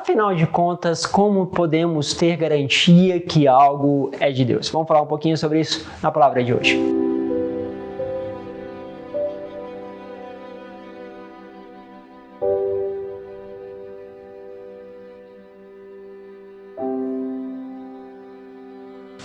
Afinal de contas, como podemos ter garantia que algo é de Deus? Vamos falar um pouquinho sobre isso na palavra de hoje.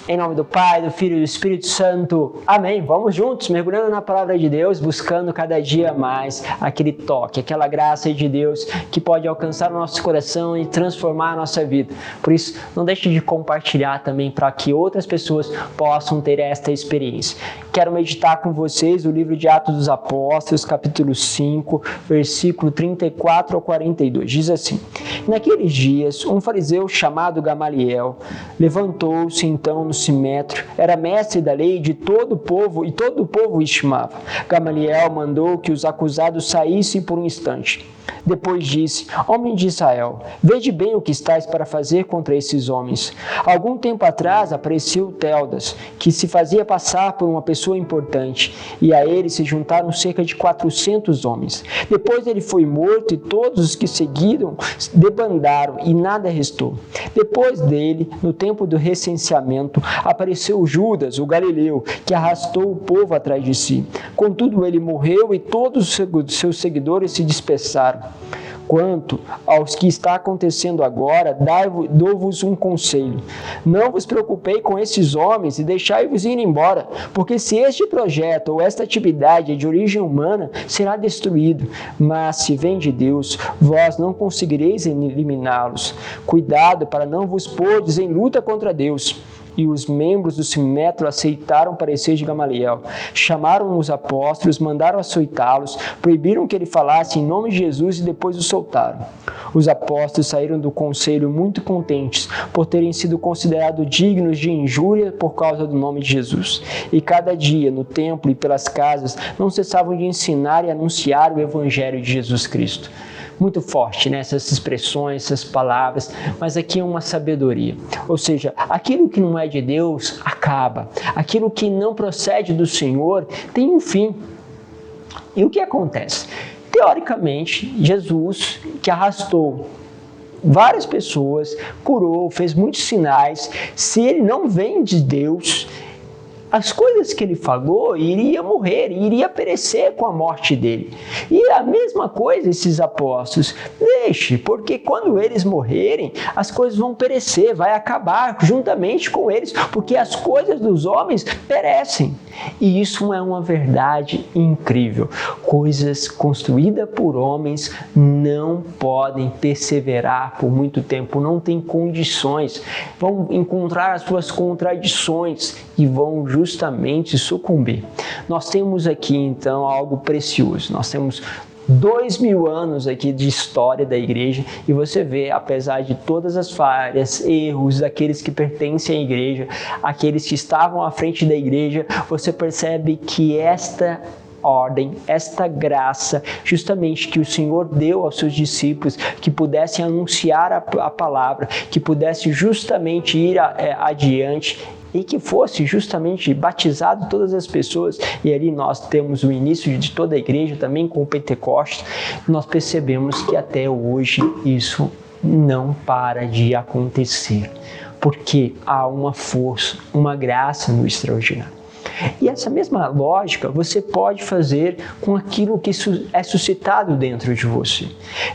Em nome do Pai, do Filho e do Espírito Santo. Amém. Vamos juntos, mergulhando na palavra de Deus, buscando cada dia mais aquele toque, aquela graça de Deus que pode alcançar o nosso coração e transformar a nossa vida. Por isso, não deixe de compartilhar também para que outras pessoas possam ter esta experiência. Quero meditar com vocês o livro de Atos dos Apóstolos, capítulo 5, versículo 34 ao 42. Diz assim: Naqueles dias, um fariseu chamado Gamaliel levantou-se então no sinédrio, era mestre da lei de todo o povo, e todo o povo o estimava. Gamaliel mandou que os acusados saíssem por um instante. Depois disse: Homem de Israel, vede bem o que estáis para fazer contra esses homens. Algum tempo atrás apareceu Teudas, que se fazia passar por uma pessoa importante, e a ele se juntaram cerca de 400 homens. Depois ele foi morto e todos os que seguiram debandaram e nada restou. Depois dele, no tempo do recenseamento, apareceu Judas, o galileu, que arrastou o povo atrás de si. Contudo, ele morreu e todos os seus seguidores se dispersaram. Quanto aos que está acontecendo agora, dou-vos um conselho. Não vos preocupei com esses homens e deixai-vos ir embora, porque se este projeto ou esta atividade é de origem humana, será destruído. Mas se vem de Deus, vós não conseguireis eliminá-los. Cuidado para não vos pordes em luta contra Deus. E os membros do sinédrio aceitaram o parecer de Gamaliel. Chamaram os apóstolos, mandaram açoitá-los, proibiram que ele falasse em nome de Jesus e depois o soltaram. Os apóstolos saíram do conselho muito contentes por terem sido considerados dignos de injúria por causa do nome de Jesus. E cada dia, no templo e pelas casas, não cessavam de ensinar e anunciar o evangelho de Jesus Cristo. Muito forte, né? Essas expressões, essas palavras, mas aqui é uma sabedoria. Ou seja, aquilo que não é de Deus acaba. Aquilo que não procede do Senhor tem um fim. E o que acontece? Teoricamente, Jesus, que arrastou várias pessoas, curou, fez muitos sinais, se ele não vem de Deus, as coisas que ele falou, iria morrer, iria perecer com a morte dele. E a mesma coisa esses apóstolos. Deixe, porque quando eles morrerem, as coisas vão perecer, vai acabar juntamente com eles, porque as coisas dos homens perecem. E isso é uma verdade incrível. Coisas construídas por homens não podem perseverar por muito tempo, não têm condições. Vão encontrar as suas contradições e vão justamente sucumbir. Nós temos aqui então algo precioso. Nós temos 2000 anos aqui de história da igreja e você vê, apesar de todas as falhas, erros daqueles que pertencem à igreja, aqueles que estavam à frente da igreja, você percebe que esta ordem, esta graça, justamente que o Senhor deu aos seus discípulos, que pudessem anunciar a palavra, que pudessem justamente ir adiante, e que fosse justamente batizado todas as pessoas, e ali nós temos o início de toda a igreja também com o Pentecostes. Nós percebemos que até hoje isso não para de acontecer, porque há uma força, uma graça no extraordinário. E essa mesma lógica você pode fazer com aquilo que é suscitado dentro de você.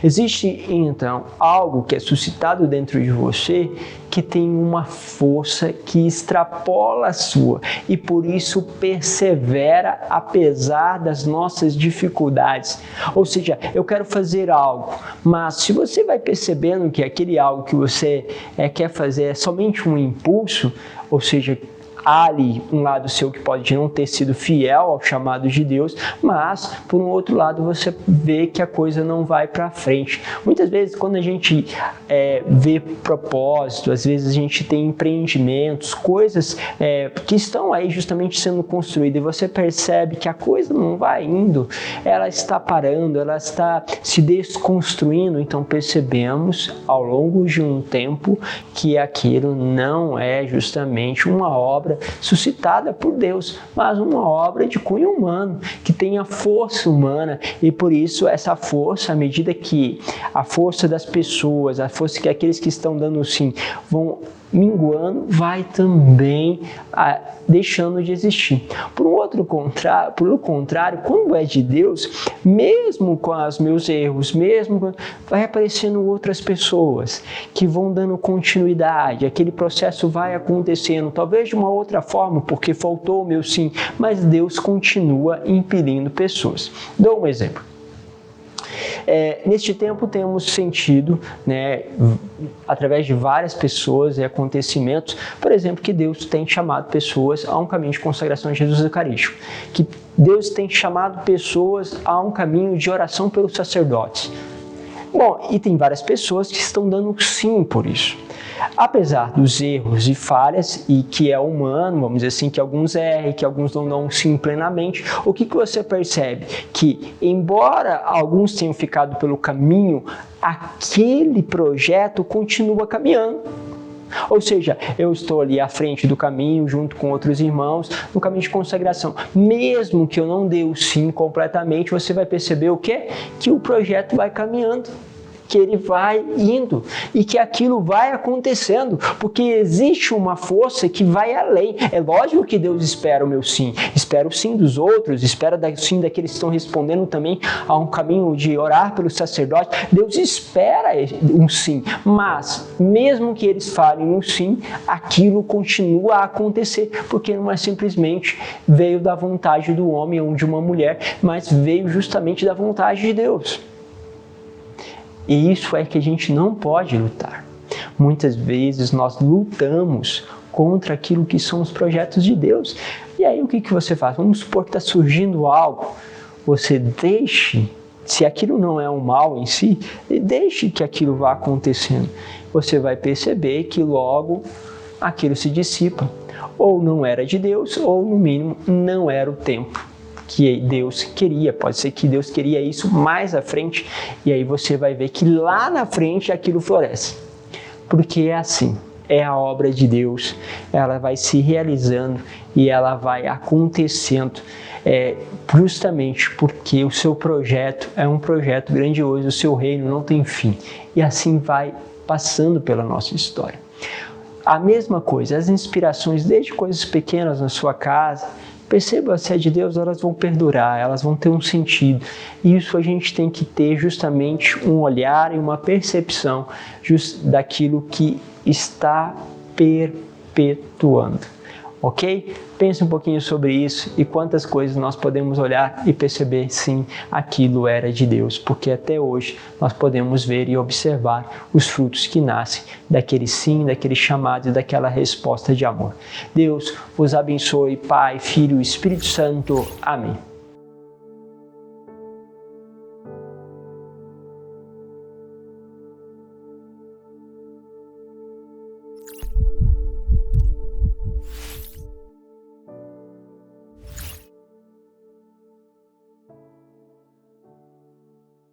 Existe, então, algo que é suscitado dentro de você que tem uma força que extrapola a sua e por isso persevera apesar das nossas dificuldades. Ou seja, eu quero fazer algo, mas se você vai percebendo que aquele algo que você quer fazer é somente um impulso, ou seja, há ali um lado seu que pode não ter sido fiel ao chamado de Deus, mas por um outro lado você vê que a coisa não vai para frente. Muitas vezes quando a gente vê propósito, às vezes a gente tem empreendimentos, coisas que estão aí justamente sendo construídas e você percebe que a coisa não vai indo, ela está parando, ela está se desconstruindo, então percebemos ao longo de um tempo que aquilo não é justamente uma obra obra suscitada por Deus, mas uma obra de cunho humano, que tenha força humana, e por isso essa força, à medida que a força das pessoas, a força que aqueles que estão dando sim vão minguando, vai também deixando de existir. Pelo contrário, quando é de Deus, mesmo com os meus erros, vai aparecendo outras pessoas que vão dando continuidade, aquele processo vai acontecendo, talvez de uma outra forma, porque faltou o meu sim, mas Deus continua impelindo pessoas. Dou um exemplo. Neste tempo temos sentido, através de várias pessoas e acontecimentos, por exemplo, que Deus tem chamado pessoas a um caminho de consagração a Jesus Eucarístico, que Deus tem chamado pessoas a um caminho de oração pelos sacerdotes. Bom, e tem várias pessoas que estão dando sim por isso. Apesar dos erros e falhas, e que é humano, vamos dizer assim, que alguns erram, que alguns não dão sim plenamente, o que você percebe? Que, embora alguns tenham ficado pelo caminho, aquele projeto continua caminhando. Ou seja, eu estou ali à frente do caminho, junto com outros irmãos, no caminho de consagração. Mesmo que eu não dê o sim completamente, você vai perceber o quê? Que o projeto vai caminhando, que ele vai indo e que aquilo vai acontecendo, porque existe uma força que vai além. É lógico que Deus espera o meu sim, espera o sim dos outros, espera o sim daqueles que estão respondendo também a um caminho de orar pelos sacerdotes. Deus espera um sim, mas mesmo que eles falem um sim, aquilo continua a acontecer, porque não é simplesmente veio da vontade do homem ou de uma mulher, mas veio justamente da vontade de Deus. E isso é que a gente não pode lutar. Muitas vezes nós lutamos contra aquilo que são os projetos de Deus. E aí o que você faz? Vamos supor que está surgindo algo. Você deixe, se aquilo não é um mal em si, deixe que aquilo vá acontecendo. Você vai perceber que logo aquilo se dissipa. Ou não era de Deus, ou no mínimo não era o tempo que Deus queria. Pode ser que Deus queria isso mais à frente, e aí você vai ver que lá na frente aquilo floresce. Porque é assim, é a obra de Deus, ela vai se realizando e ela vai acontecendo, justamente porque o seu projeto é um projeto grandioso, o seu reino não tem fim, e assim vai passando pela nossa história. A mesma coisa, as inspirações, desde coisas pequenas na sua casa, perceba, se é de Deus, elas vão perdurar, elas vão ter um sentido. E isso a gente tem que ter justamente um olhar e uma percepção daquilo que está perpetuando. Ok? Pense um pouquinho sobre isso e quantas coisas nós podemos olhar e perceber, sim, aquilo era de Deus, porque até hoje nós podemos ver e observar os frutos que nascem daquele sim, daquele chamado e daquela resposta de amor. Deus vos abençoe, Pai, Filho e Espírito Santo. Amém.